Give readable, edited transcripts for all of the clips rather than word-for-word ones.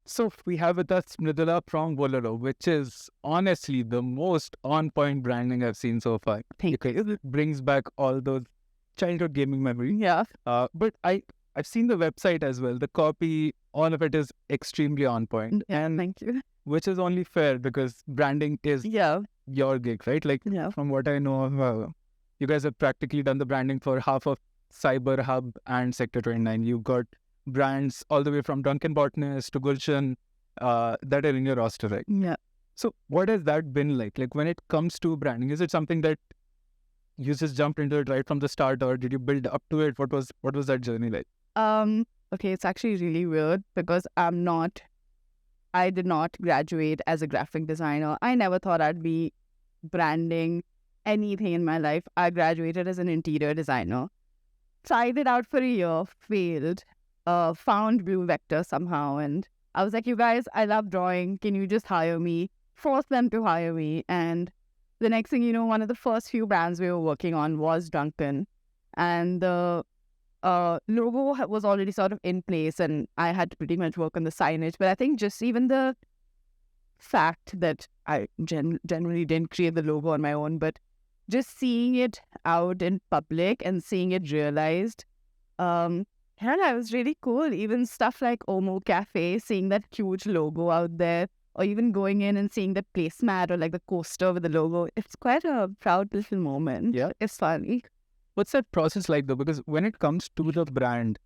So we have with us Mridula from Wololo, which is honestly the most on-point branding I've seen so far. Thank Because it brings back all those childhood gaming memories. Yeah. But I've seen the website as well. The copy, all of it is extremely on point, Yeah. and Thank you. which is only fair because branding is Yeah. your gig, right? Like Yeah. from what I know, you guys have practically done the branding for half of Cyber Hub and Sector 29. You got brands all the way from Dunkin' Botness to Gulshan that are in your roster, right? Yeah. So what has that been like? Like when it comes to branding, is it something that you just jumped into it right from the start, or did you build up to it? What was that journey like? Okay, it's actually really weird because I did not graduate as a graphic designer. I never thought I'd be branding anything in my life. I graduated as an interior designer. Tried it out for a year, failed, found Blue Vector somehow, and I was like, you guys, I love drawing. Can you just hire me? Force them to hire me. And the next thing you know, one of the first few brands we were working on was Dunkin'. And the logo was already sort of in place, and I had to pretty much work on the signage. But I think just even the fact that I generally didn't create the logo on my own, but just seeing it out in public and seeing it realized, yeah, that was really cool. Even stuff like Omo Cafe, seeing that huge logo out there, or even going in and seeing the placemat or like the coaster with the logo, it's quite a proud little moment. Yeah. It's funny. What's that process like though? Because when it comes to the brand,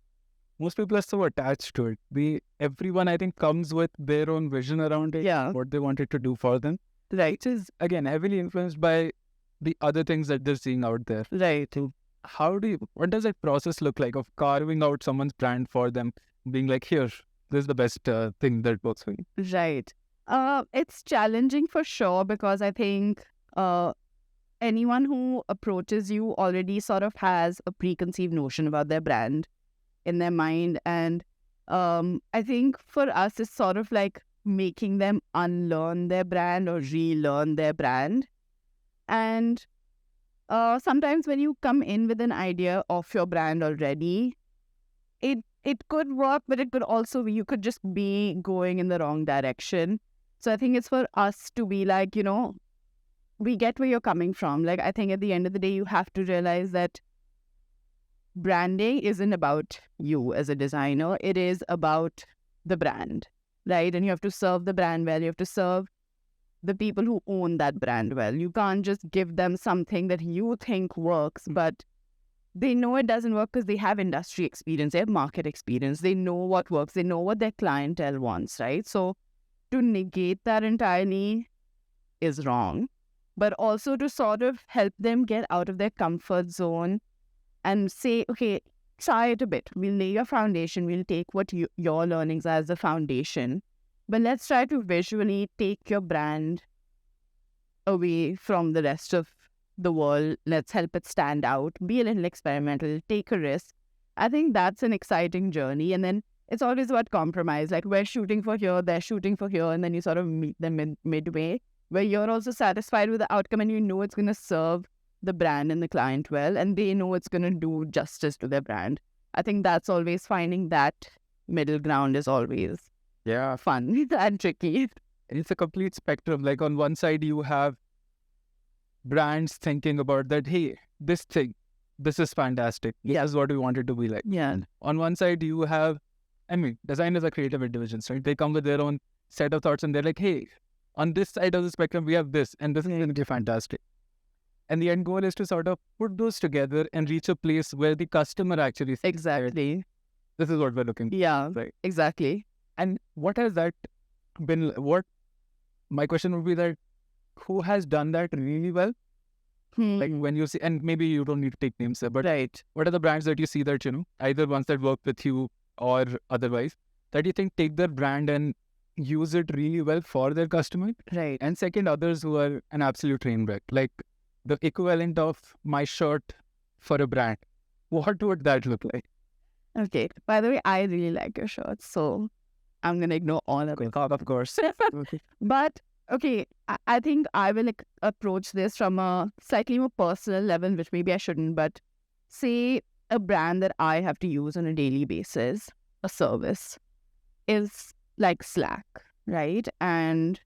most people are so attached to it. Everyone I think comes with their own vision around it, Yeah. what they want it to do for them, Right. which is again heavily influenced by the other things that they're seeing out there. Right. What does that process look like of carving out someone's brand for them, being like, here, this is the best thing that works for you? Right. It's challenging for sure because I think anyone who approaches you already sort of has a preconceived notion about their brand in their mind. And I think for us, it's sort of like making them unlearn their brand or relearn their brand. And sometimes when you come in with an idea of your brand already, it could work, but it could also be, you could just be going in the wrong direction. So I think it's for us to be like, we get where you're coming from. Like, I think at the end of the day, you have to realize that branding isn't about you as a designer. It is about the brand, right? And you have to serve the brand well. You have to serve the people who own that brand well. You can't just give them something that you think works, but they know it doesn't work because they have industry experience, they have market experience, they know what works, they know what their clientele wants, right? So to negate that entirely is wrong, but also to sort of help them get out of their comfort zone and say, okay, try it a bit. We'll lay your foundation. We'll take what your learnings are as the foundation, but let's try to visually take your brand away from the rest of the world. Let's help it stand out, be a little experimental, take a risk. I think that's an exciting journey. And then it's always about compromise. Like, we're shooting for here, they're shooting for here, and then you sort of meet them midway, where you're also satisfied with the outcome and you know it's going to serve the brand and the client well, and they know it's going to do justice to their brand. I think that's always finding that middle ground is always fun and tricky. It's a complete spectrum. Like on one side, you have brands thinking about that, hey, this is fantastic. This is what we want it to be like. Yeah. On one side, you have, designers are creative individuals, right? They come with their own set of thoughts and they're like, hey, on this side of the spectrum, we have this, and this is going to be fantastic. And the end goal is to sort of put those together and reach a place where the customer actually says, Exactly. this is what we're looking for. Yeah, right. Exactly. And what has that been? My question would be that, who has done that really well? Like when you see, and maybe you don't need to take names there, but what are the brands that you see that, either ones that work with you or otherwise, that you think take their brand and use it really well for their customer? Right. And second, others who are an absolute train wreck, like the equivalent of my shirt for a brand. What would that look like? Okay. By the way, I really like your shirts, so I'm going to ignore all of it. Of course. But, okay, I think I will approach this from a slightly more personal level, which maybe I shouldn't, but say a brand that I have to use on a daily basis, a service, is like Slack, right? And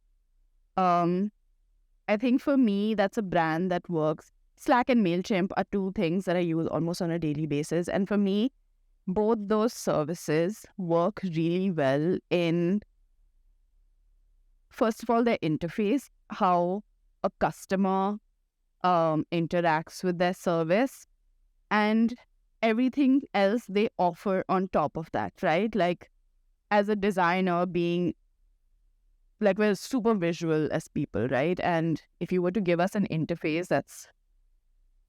I think for me, that's a brand that works. Slack and Mailchimp are two things that I use almost on a daily basis. And for me, both those services work really well in, first of all, their interface, how a customer interacts with their service, and everything else they offer on top of that, right? Like, as a designer, being like, we're super visual as people, right? And if you were to give us an interface that's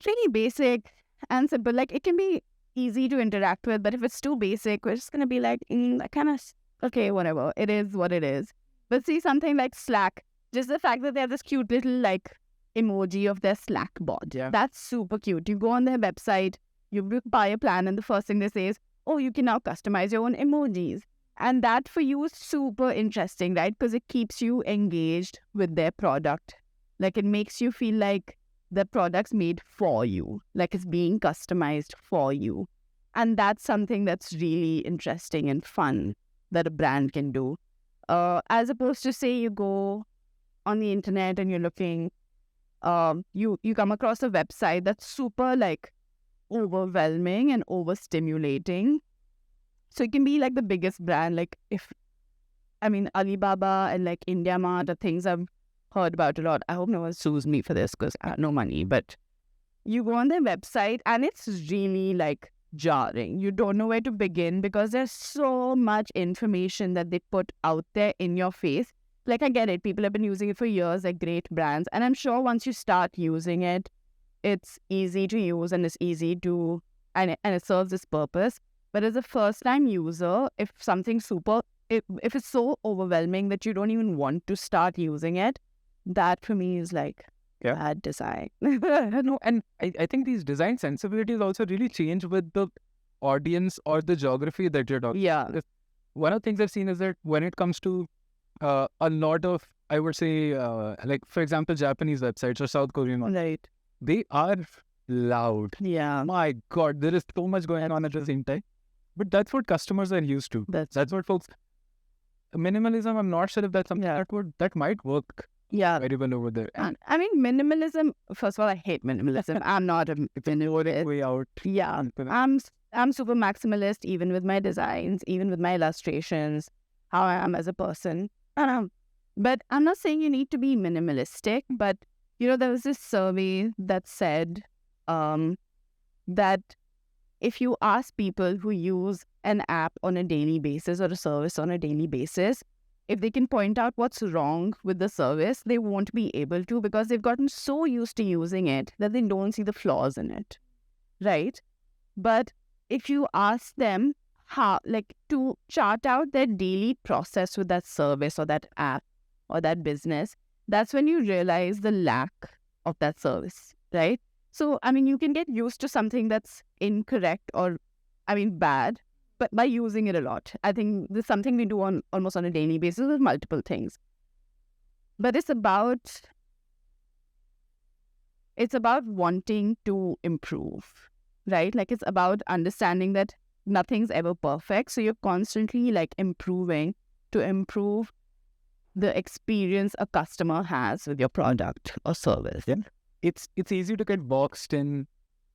really basic and simple, like, it can be easy to interact with, but if it's too basic, we're just going to be like, that kind of, okay, whatever, it is what it is. But see, something like Slack, just the fact that they have this cute little, like, emoji of their Slack bot, that's super cute. You go on their website, you buy a plan, and the first thing they say is, oh, you can now customize your own emojis. And that for you is super interesting, right? Because it keeps you engaged with their product. Like, it makes you feel like the product's made for you, like it's being customized for you. And that's something that's really interesting and fun that a brand can do. As opposed to, say, you go on the internet and you're looking, you come across a website that's super, like, overwhelming and overstimulating. So it can be like the biggest brand, like, Alibaba and like IndiaMart are things I've heard about a lot. I hope no one sues me for this because I have no money. But you go on their website and it's really, like, jarring. You don't know where to begin because there's so much information that they put out there in your face. Like, I get it. People have been using it for years, like great brands. And I'm sure once you start using it, it's easy to use and it's easy to, and it serves its purpose. But as a first-time user, if it's so overwhelming that you don't even want to start using it, that for me is like bad design. No, and I think these design sensibilities also really change with the audience or the geography that you're talking. Yeah. Because one of the things I've seen is that when it comes to a lot of, I would say, like, for example, Japanese websites or South Korean ones, Right. they are loud. Yeah. My God, there is so much going on at the same time. But that's what customers are used to. That's what folks. Minimalism, I'm not sure if that's something that might work very well over there. And I mean, minimalism, first of all, I hate minimalism. I'm not a minimalist. Way out. Yeah. I'm super maximalist, even with my designs, even with my illustrations, how I am as a person. But I'm not saying you need to be minimalistic, but, there was this survey that said that if you ask people who use an app on a daily basis or a service on a daily basis, if they can point out what's wrong with the service, they won't be able to because they've gotten so used to using it that they don't see the flaws in it, right? But if you ask them how, like, to chart out their daily process with that service or that app or that business, that's when you realize the lack of that service, right? So, you can get used to something that's incorrect or, bad, but by using it a lot. I think this is something we do almost on a daily basis with multiple things. But it's about wanting to improve, right? Like, it's about understanding that nothing's ever perfect. So you're constantly, like, improving to improve the experience a customer has with your product or service. Yeah. It's easy to get boxed in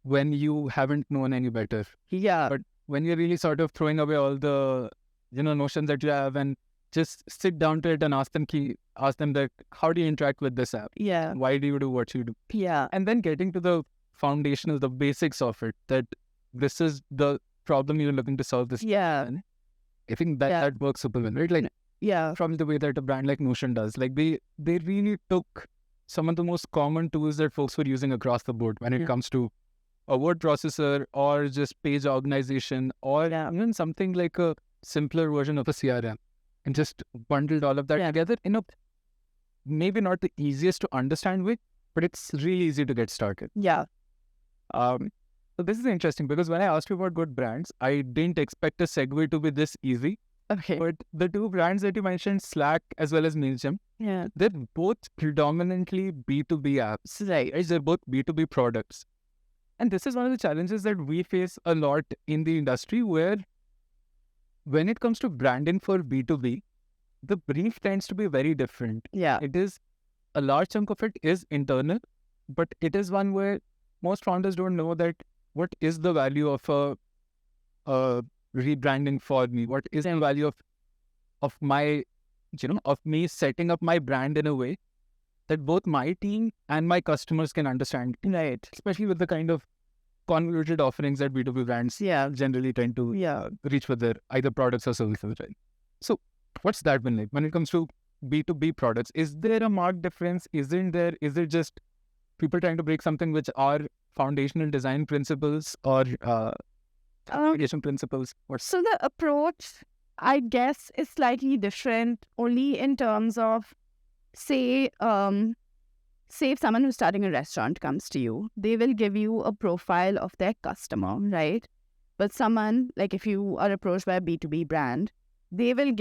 when you haven't known any better. Yeah. But when you're really sort of throwing away all the, notions that you have and just sit down to it and ask them that, how do you interact with this app? Yeah. Why do you do what you do? Yeah. And then getting to the foundational, the basics of it, that this is the problem you're looking to solve this. Yeah. I think that works super well, right? Like, from the way that a brand like Notion does. Like, they really took some of the most common tools that folks were using across the board when it comes to a word processor or just page organization or even something like a simpler version of a CRM, and just bundled all of that together in a maybe not the easiest to understand way, but it's really easy to get started. Yeah. So this is interesting because when I asked you about good brands, I didn't expect a segue to be this easy. Okay. But the two brands that you mentioned, Slack as well as Mailchimp, they're both predominantly B2B apps. Right. They're both B2B products. And this is one of the challenges that we face a lot in the industry, where when it comes to branding for B2B, the brief tends to be very different. Yeah. It is, a large chunk of it is internal, but it is one where most founders don't know that what is the value of a rebranding for me? What is the value of my, of me setting up my brand in a way that both my team and my customers can understand. Right. Especially with the kind of convoluted offerings that B2B brands generally tend to reach with their either products or services. Right? So what's that been like when it comes to B2B products? Is there a marked difference? Isn't there? Is it just people trying to break something which are foundational design principles or application principles? So the approach, I guess, is slightly different only in terms of, say if someone who's starting a restaurant comes to you, they will give you a profile of their customer, right? But someone, like if you are approached by a B2B brand, they will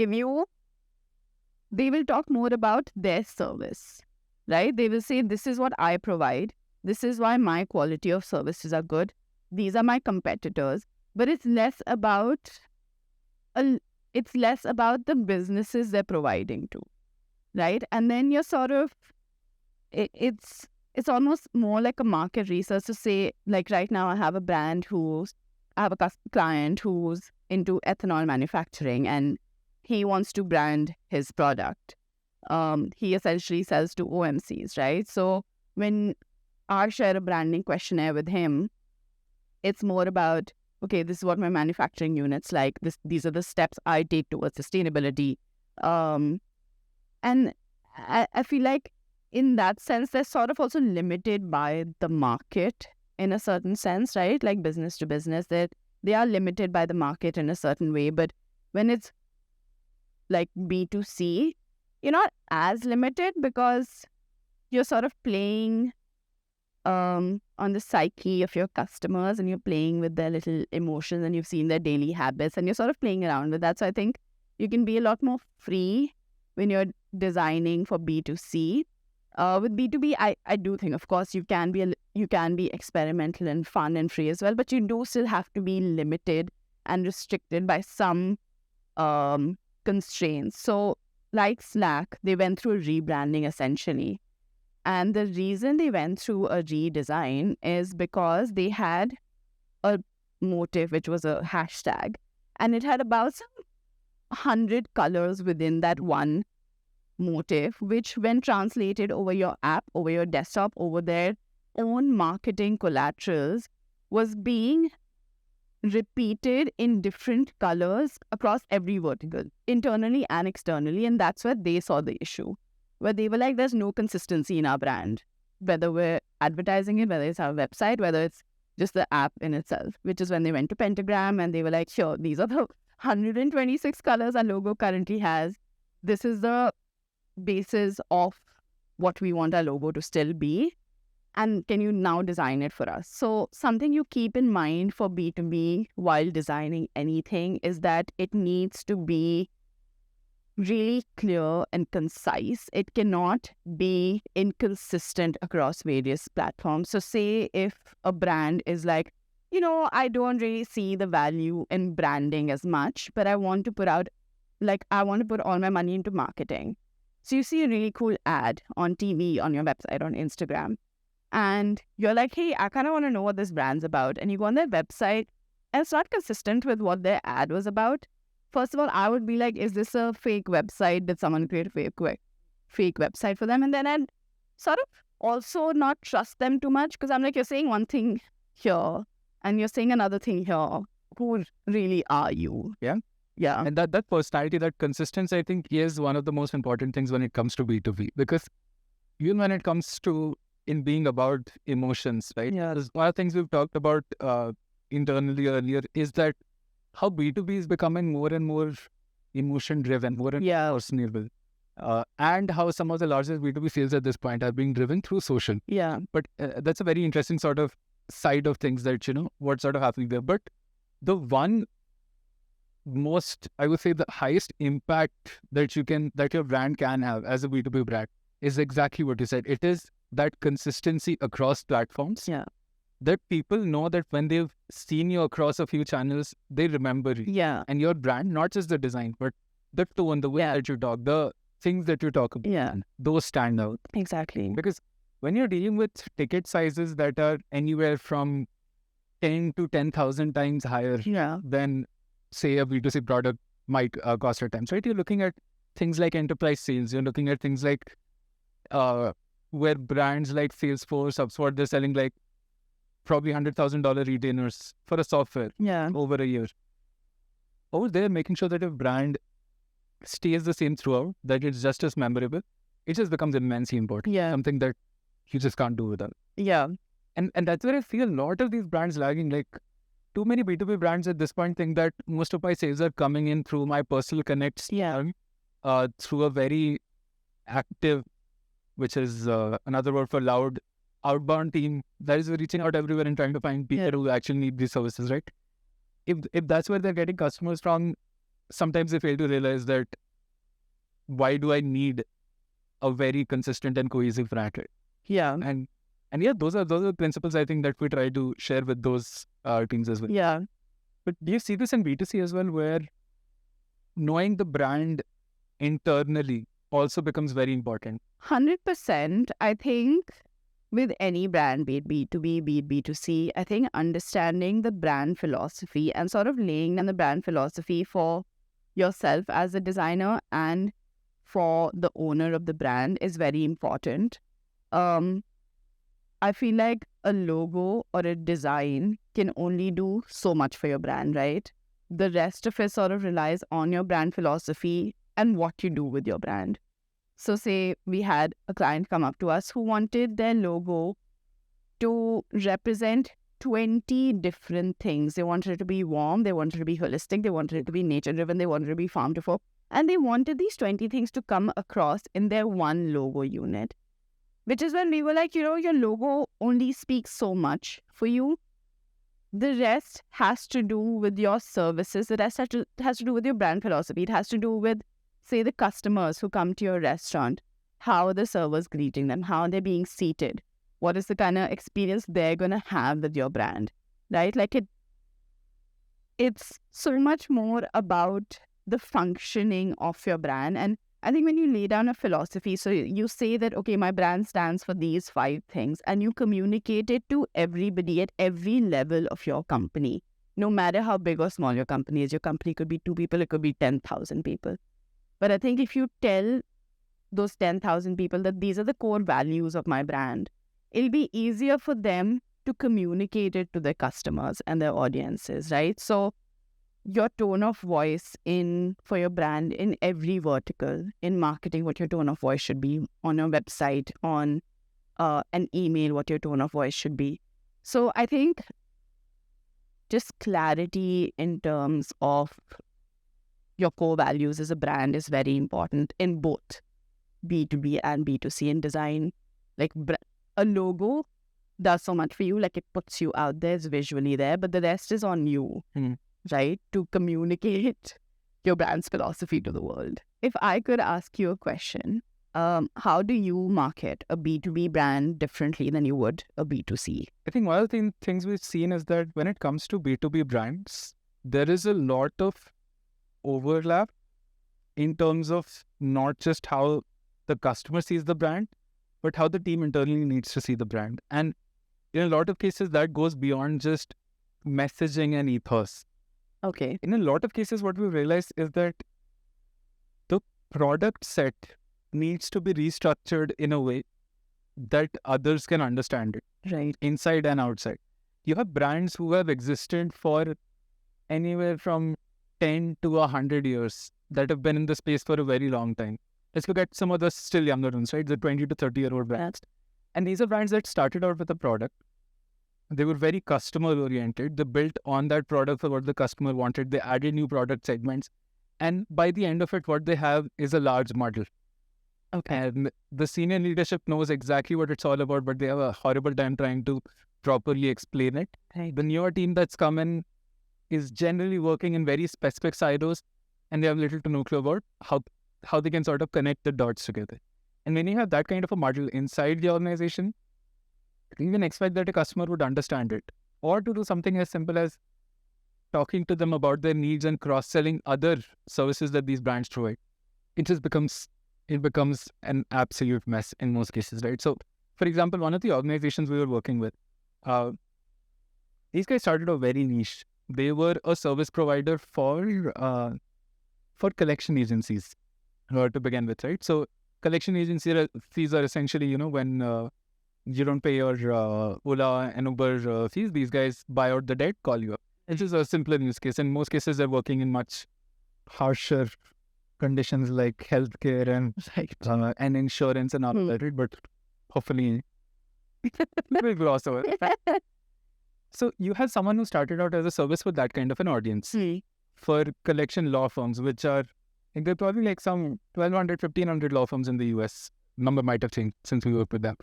talk more about their service, right? They will say, this is what I provide. This is why my quality of services are good. These are my competitors. But it's less about the businesses they're providing to, right? And then you're sort of, it's almost more like a market research to say, like right now I have a client who's into ethanol manufacturing and he wants to brand his product. He essentially sells to OMCs, right? So when I share a branding questionnaire with him, it's more about, okay, this is what my manufacturing unit's like. These are the steps I take towards sustainability. And I feel like in that sense, they're sort of also limited by the market in a certain sense, right? Like business to business, they are limited by the market in a certain way. But when it's like B2C, you're not as limited because you're sort of playing on the psyche of your customers and you're playing with their little emotions and you've seen their daily habits and you're sort of playing around with that. So I think you can be a lot more free when you're designing for B2C. With B2B, I do think, of course, you can be experimental and fun and free as well, but you do still have to be limited and restricted by some constraints. So like Slack, they went through a rebranding essentially. And the reason they went through a redesign is because they had a motif, which was a hashtag, and it had about some 100 colors within that one motif, which when translated over your app, over your desktop, over their own marketing collaterals, was being repeated in different colors across every vertical, internally and externally. And that's where they saw the issue, where they were like, there's no consistency in our brand, whether we're advertising it, whether it's our website, whether it's just the app in itself, which is when they went to Pentagram and they were like, sure, these are the 126 colors our logo currently has. This is the basis of what we want our logo to still be. And can you now design it for us? So something you keep in mind for B2B while designing anything is that it needs to be really clear and concise. It cannot be inconsistent across various platforms. So say if a brand is like, I don't really see the value in branding as much, but I want to put all my money into marketing. So you see a really cool ad on TV, on your website, on Instagram, and you're like, hey, I kind of want to know what this brand's about. And you go on their website and it's not consistent with what their ad was about. First of all, I would be like, is this a fake website? Did someone create a fake website for them? And then I'd sort of also not trust them too much because I'm like, you're saying one thing here and you're saying another thing here. Who really are you? Yeah. Yeah. And that personality, that consistency, I think is one of the most important things when it comes to B2B. Because even when it comes to in being about emotions, right? Yeah. There's one of the things we've talked about internally earlier is that how B2B is becoming more and more emotion-driven, more and more personable. And how some of the largest B2B sales at this point are being driven through social. Yeah. But that's a very interesting sort of side of things that, what's sort of happening there. But the one most, I would say, the highest impact that your brand can have as a B2B brand is exactly what you said. It is that consistency across platforms. Yeah. That people know that when they've seen you across a few channels, they remember you. Yeah. And your brand, not just the design, but the tone, the way that you talk, the things that you talk about, those stand out. Exactly. Because when you're dealing with ticket sizes that are anywhere from 10 to 10,000 times higher than, say, a B2C product might cost at times, right? You're looking at things like enterprise sales. You're looking at things like where brands like Salesforce, HubSpot, they're selling like probably $100,000 retainers for a software over a year. Over there, making sure that your brand stays the same throughout, that it's just as memorable, it just becomes immensely important. Something that you just can't do without. And that's where I feel a lot of these brands lagging. Like, too many B2B brands at this point think that most of my sales are coming in through my personal connects, through a very active, which is another word for loud, outbound team that is reaching out everywhere and trying to find people who actually need these services, right? If that's where they're getting customers from, sometimes they fail to realize that why do I need a very consistent and cohesive brand? And those are the principles I think that we try to share with those teams as well. But do you see this in B2C as well, where knowing the brand internally also becomes very important? 100%. I think with any brand, be it B2B, be it B2C, I think understanding the brand philosophy and sort of laying down the brand philosophy for yourself as a designer and for the owner of the brand is very important. I feel like a logo or a design can only do so much for your brand, right? The rest of it sort of relies on your brand philosophy and what you do with your brand. So say we had a client come up to us who wanted their logo to represent 20 different things. They wanted it to be warm, they wanted it to be holistic, they wanted it to be nature-driven, they wanted it to be farm to fork. And they wanted these 20 things to come across in their one logo unit. Which is when we were like, your logo only speaks so much for you. The rest has to do with your services. The rest has to do with your brand philosophy. It has to do with, say, the customers who come to your restaurant, how are the servers greeting them, how are they being seated, what is the kind of experience they're going to have with your brand, right? Like it's so much more about the functioning of your brand. And I think when you lay down a philosophy, so you say that, okay, my brand stands for these 5 things, and you communicate it to everybody at every level of your company, no matter how big or small your company is. Your company could be 2 people, it could be 10,000 people. But I think if you tell those 10,000 people that these are the core values of my brand, it'll be easier for them to communicate it to their customers and their audiences, right? So your tone of voice for your brand in every vertical, in marketing, what your tone of voice should be, on your website, on an email, what your tone of voice should be. So I think just clarity in terms of your core values as a brand is very important in both B2B and B2C in design. Like a logo does so much for you, like it puts you out there, it's visually there, but the rest is on you. Right? To communicate your brand's philosophy to the world. If I could ask you a question, how do you market a B2B brand differently than you would a B2C? I think one of the things we've seen is that when it comes to B2B brands, there is a lot of overlap in terms of not just how the customer sees the brand, but how the team internally needs to see the brand. And in a lot of cases, that goes beyond just messaging and ethos. Okay. In a lot of cases, what we realize is that the product set needs to be restructured in a way that others can understand it, right, inside and outside. You have brands who have existed for anywhere from 10 to 100 years that have been in the space for a very long time. Let's look at some of the still younger ones, right? The 20 to 30-year-old brands. And these are brands that started out with a product. They were very customer-oriented. They built on that product for what the customer wanted. They added new product segments. And by the end of it, what they have is a large model. Okay. And the senior leadership knows exactly what it's all about, but they have a horrible time trying to properly explain it. Right. The newer team that's come in is generally working in very specific silos, and they have little to no clue about how they can sort of connect the dots together. And when you have that kind of a model inside the organization, you can expect that a customer would understand it. Or to do something as simple as talking to them about their needs and cross-selling other services that these brands provide, it becomes an absolute mess in most cases, right? So, for example, one of the organizations we were working with, these guys started a very niche. They were a service provider for collection agencies to begin with, right? So, collection agency fees are essentially, when you don't pay your Ola and Uber fees, these guys buy out the debt, call you up. This is a simpler use case. In most cases, they're working in much harsher conditions like healthcare and insurance and all that, right? But hopefully, we'll gloss over. So you have someone who started out as a service with that kind of an audience for collection law firms, which are, I think there are probably like some 1,200, 1,500 law firms in the US. Number might have changed since we worked with them.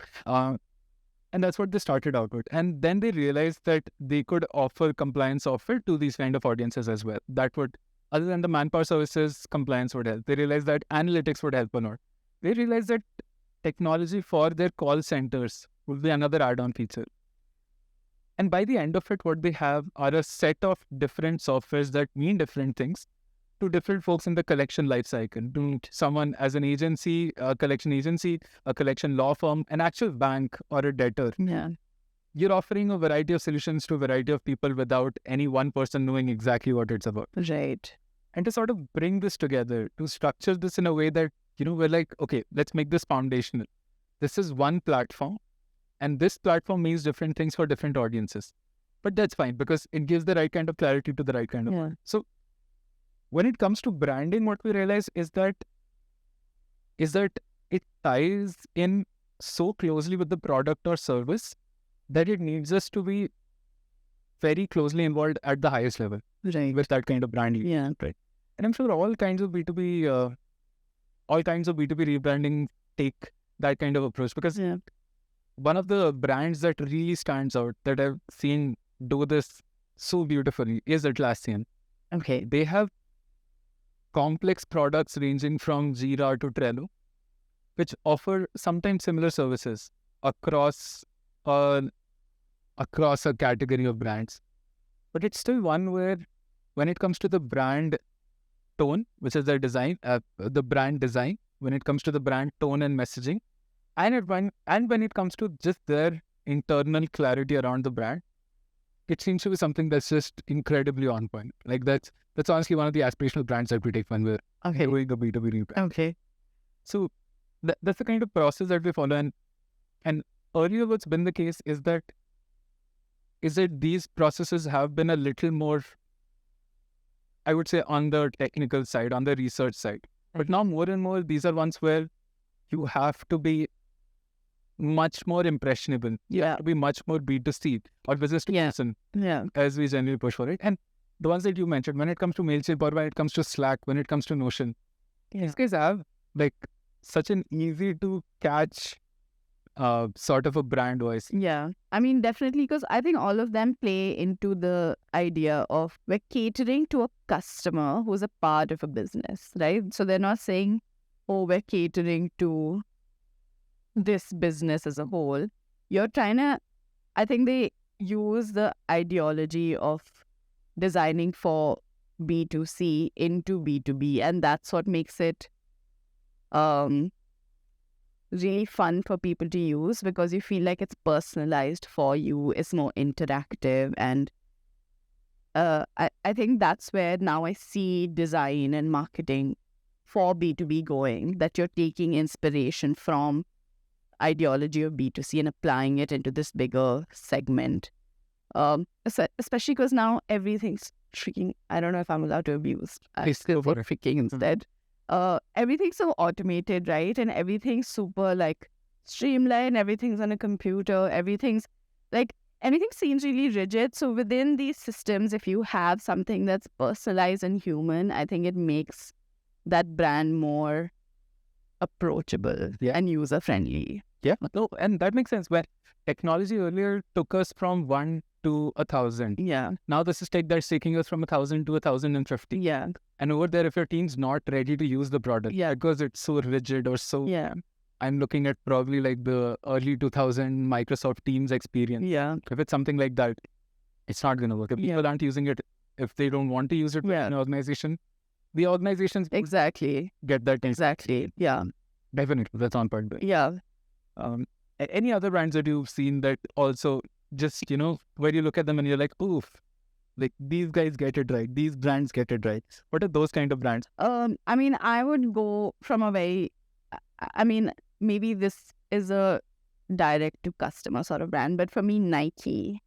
And that's what they started out with. And then they realized that they could offer compliance software to these kind of audiences as well. That would, other than the manpower services, compliance would help. They realized that analytics would help or not. They realized that technology for their call centers would be another add-on feature. And by the end of it, what they have are a set of different softwares that mean different things to different folks in the collection lifecycle. To someone as an agency, a collection law firm, an actual bank or a debtor. Yeah. You're offering a variety of solutions to a variety of people without any one person knowing exactly what it's about. Right. And to sort of bring this together, to structure this in a way that, we're like, okay, let's make this foundational. This is one platform, and this platform means different things for different audiences. But that's fine because it gives the right kind of clarity to the right kind of. So when it comes to branding, what we realize is that it ties in so closely with the product or service that it needs us to be very closely involved at the highest level with that kind of branding. Yeah. Right. And I'm sure all kinds of B2B rebranding take that kind of approach because one of the brands that really stands out that I've seen do this so beautifully is Atlassian. Okay. They have complex products ranging from Jira to Trello, which offer sometimes similar services across a category of brands. But it's still one where, when it comes to the brand tone, which is their design, the brand design, when it comes to the brand tone and messaging, and when it comes to just their internal clarity around the brand, it seems to be something that's just incredibly on point. Like that's honestly one of the aspirational brands that we take when we're doing a B2B rebrand. Okay. So that's the kind of process that we follow. And earlier what's been the case is that these processes have been a little more, I would say, on the technical side, on the research side. But now more and more, these are ones where you have to be much more impressionable. You have to be much more B2C or business to person as we generally push for it. And the ones that you mentioned, when it comes to Mailchimp or when it comes to Slack, when it comes to Notion, these guys have like such an easy to catch sort of a brand voice. Yeah. I mean, definitely, because I think all of them play into the idea of we're catering to a customer who's a part of a business, right? So they're not saying, oh, we're catering to this business as a whole. You're trying to, I think they use the ideology of designing for B2C into B2B, and that's what makes it really fun for people to use because you feel like it's personalized for you, it's more interactive, and I think that's where now I see design and marketing for B2B going, that you're taking inspiration from ideology of B2C and applying it into this bigger segment. Especially because now everything's freaking, I don't know if I'm allowed to abuse. I still for freaking instead. Everything's so automated, right? And everything's super like streamlined, everything's on a computer, everything seems really rigid. So within these systems, if you have something that's personalized and human, I think it makes that brand more approachable and user-friendly. Yeah, no, and that makes sense. Where technology earlier took us from 1 to 1,000. Yeah. Now this is tech that's taking us from 1,000 to 1,050. Yeah. And over there, if your team's not ready to use the product because it's so rigid or so... Yeah. I'm looking at probably like the early 2000 Microsoft Teams experience. Yeah. If it's something like that, it's not going to work. If people aren't using it if they don't want to use it in an organization, the organizations exactly get that. Exactly. Yeah. Definitely. That's on point. Yeah. Any other brands that you've seen that also just, where you look at them and you're like, oof, like these guys get it right. These brands get it right. What are those kind of brands? I mean, I would go from a very, maybe this is a direct to customer sort of brand, but for me, Nike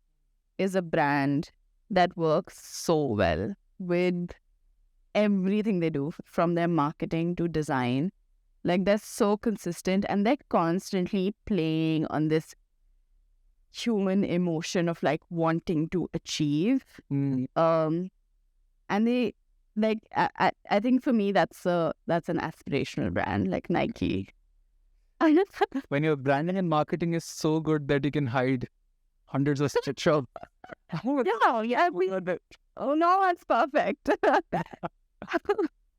is a brand that works so well with everything they do, from their marketing to design. Like, they're so consistent and they're constantly playing on this human emotion of like wanting to achieve. And they, like, I think for me that's an aspirational brand, like Nike. When your branding and marketing is so good that you can hide hundreds of shit shops. Yeah. Oh no, that's perfect.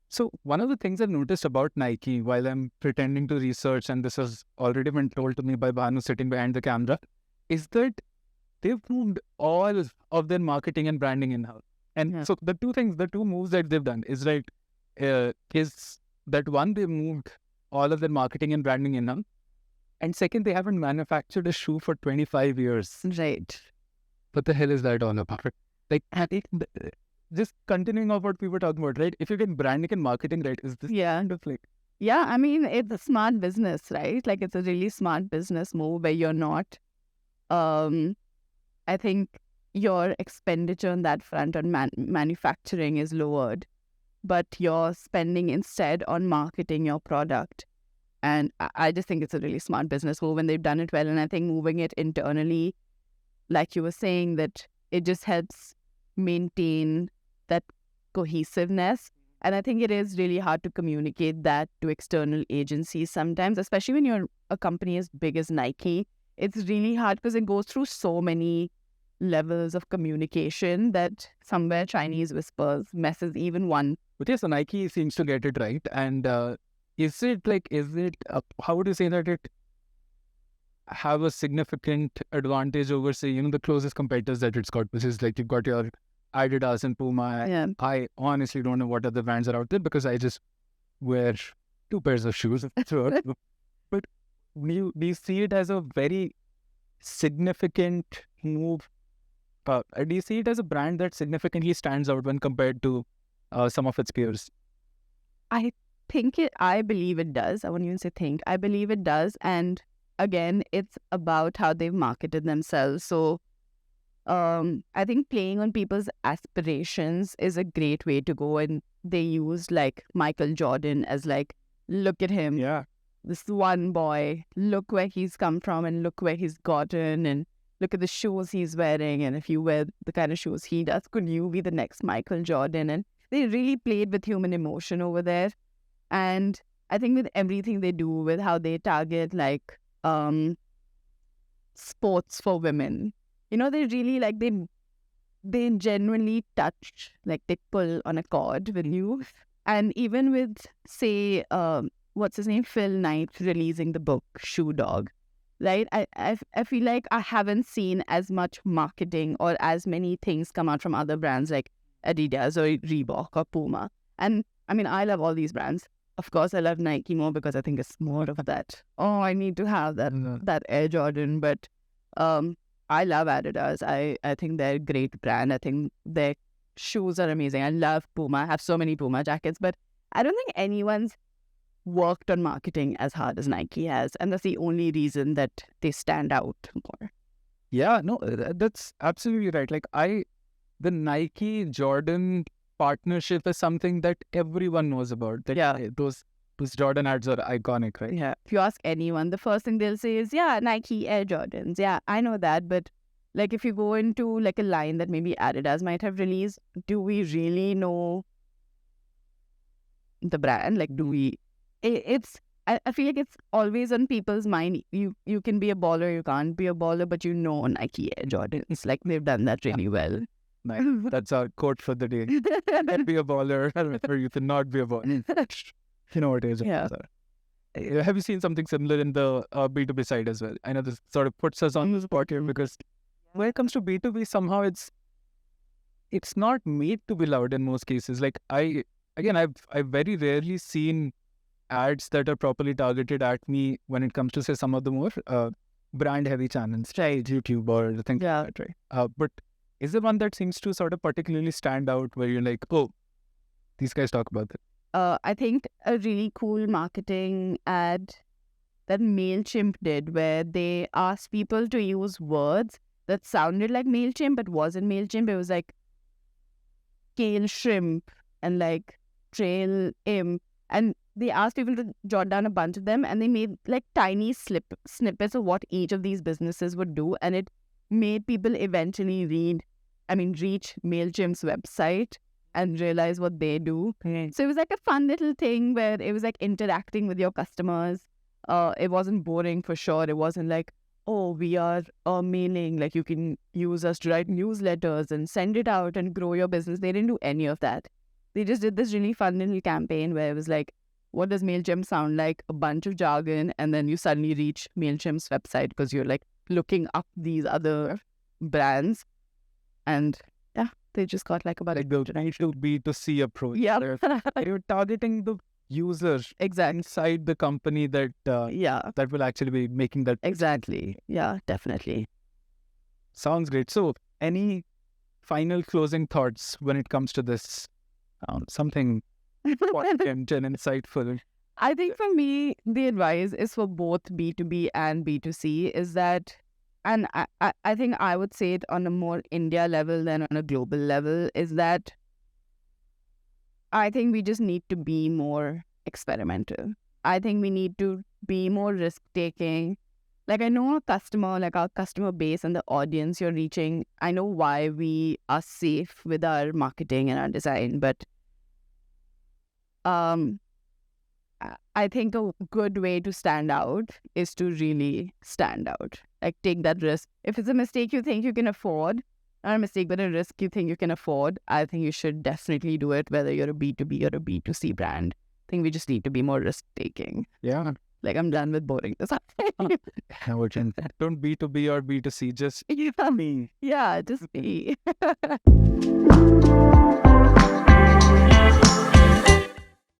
So one of the things I've noticed about Nike while I'm pretending to research, and this has already been told to me by Bhanu sitting behind the camera, is that they've moved all of their marketing and branding in-house. And so the two moves that they've done is is that one, they moved all of their marketing and branding in-house. And second, they haven't manufactured a shoe for 25 years. Right. What the hell is that all about? Like, just continuing on what we were talking about, right? If you get branding and marketing right, is this kind of like... Yeah, I mean, it's a smart business, right? Like, it's a really smart business move where you're not... I think your expenditure on that front on manufacturing is lowered, but you're spending instead on marketing your product. And I just think it's a really smart business move and they've done it well. And I think moving it internally, like you were saying, that it just helps maintain that cohesiveness. And I think it is really hard to communicate that to external agencies sometimes, especially when you're a company as big as Nike. It's really hard because it goes through so many levels of communication that somewhere Chinese whispers messes even one. But yes, so Nike seems to get it right. And how would you say that it have a significant advantage over, say, the closest competitors that it's got, which is like you've got your Adidas and Puma. Yeah. I honestly don't know what other brands are out there because I just wear 2 pairs of shoes. But do you see it as a very significant move? Do you see it as a brand that significantly stands out when compared to some of its peers? I believe it does. I won't even say think. I believe it does. And again, it's about how they've marketed themselves. So I think playing on people's aspirations is a great way to go. And they use like Michael Jordan as like, look at him. Yeah. This one boy, look where he's come from and look where he's gotten and look at the shoes he's wearing. And if you wear the kind of shoes he does, could you be the next Michael Jordan? And they really played with human emotion over there. And I think with everything they do, with how they target like sports for women, they really like, they genuinely touch, like they pull on a chord with you. And even with, say, what's his name, Phil Knight releasing the book Shoe Dog, right? I feel like I haven't seen as much marketing or as many things come out from other brands like Adidas or Reebok or Puma. And I mean, I love all these brands. Of course, I love Nike more because I think it's more of that, oh, I need to have that Air Jordan. But I love Adidas. I think they're a great brand. I think their shoes are amazing. I love Puma. I have so many Puma jackets. But I don't think anyone's worked on marketing as hard as Nike has. And that's the only reason that they stand out more. Yeah, no, that's absolutely right. Like the Nike Jordan partnership is something that everyone knows about. Those Jordan ads are iconic, right? Yeah. If you ask anyone, the first thing they'll say is, yeah, Nike Air Jordans. Yeah, I know that. But like if you go into like a line that maybe Adidas might have released, do we really know the brand? Like, do we... I feel like it's always on people's mind. You can be a baller, you can't be a baller, but Nike Air Jordan. It's like they've done that really well. Nice. That's our quote for the day. Be a baller, or you cannot be a baller. You know what it is. Yeah. Have you seen something similar in the B2B side as well? I know this sort of puts us on the spot here because when it comes to B2B, somehow it's it's not made to be loud in most cases. Like I've very rarely seen ads that are properly targeted at me when it comes to, say, some of the more brand heavy channels, right? YouTube or things like that, right? But is there one that seems to sort of particularly stand out where you're like, oh, these guys talk about that? I think a really cool marketing ad that Mailchimp did, where they asked people to use words that sounded like Mailchimp but wasn't Mailchimp. It was like kale shrimp and like trail imp, and they asked people to jot down a bunch of them, and they made like tiny snippets of what each of these businesses would do, and it made people eventually reach Mailchimp's website and realize what they do. So it was like a fun little thing where it was like interacting with your customers. It wasn't boring for sure. It wasn't like, oh, we are mailing, like you can use us to write newsletters and send it out and grow your business. They didn't do any of that. They just did this really fun little campaign where it was like, what does Mailchimp sound like? A bunch of jargon, and then you suddenly reach Mailchimp's website because you're like looking up these other brands, and yeah, they just got like about like the B2C approach. Yeah, You're targeting the user exactly inside the company that that will actually be making that. Exactly. Yeah, definitely. Sounds great. So, any final closing thoughts when it comes to this? Something important and insightful. I think for me, the advice is for both B2B and B2C is that, and I think I would say it on a more India level than on a global level, is that I think we just need to be more experimental. I think we need to be more risk-taking. Like, I know our customer base and the audience you're reaching, I know why we are safe with our marketing and our design, but I think a good way to stand out is to really stand out. Like, take that risk. If it's a mistake you think you can afford, not a mistake, but a risk you think you can afford, I think you should definitely do it, whether you're a B2B or a B2C brand. I think we just need to be more risk-taking. Yeah. Like, I'm done with boring this up. Don't B2B or B2C, just me. Yeah, just me.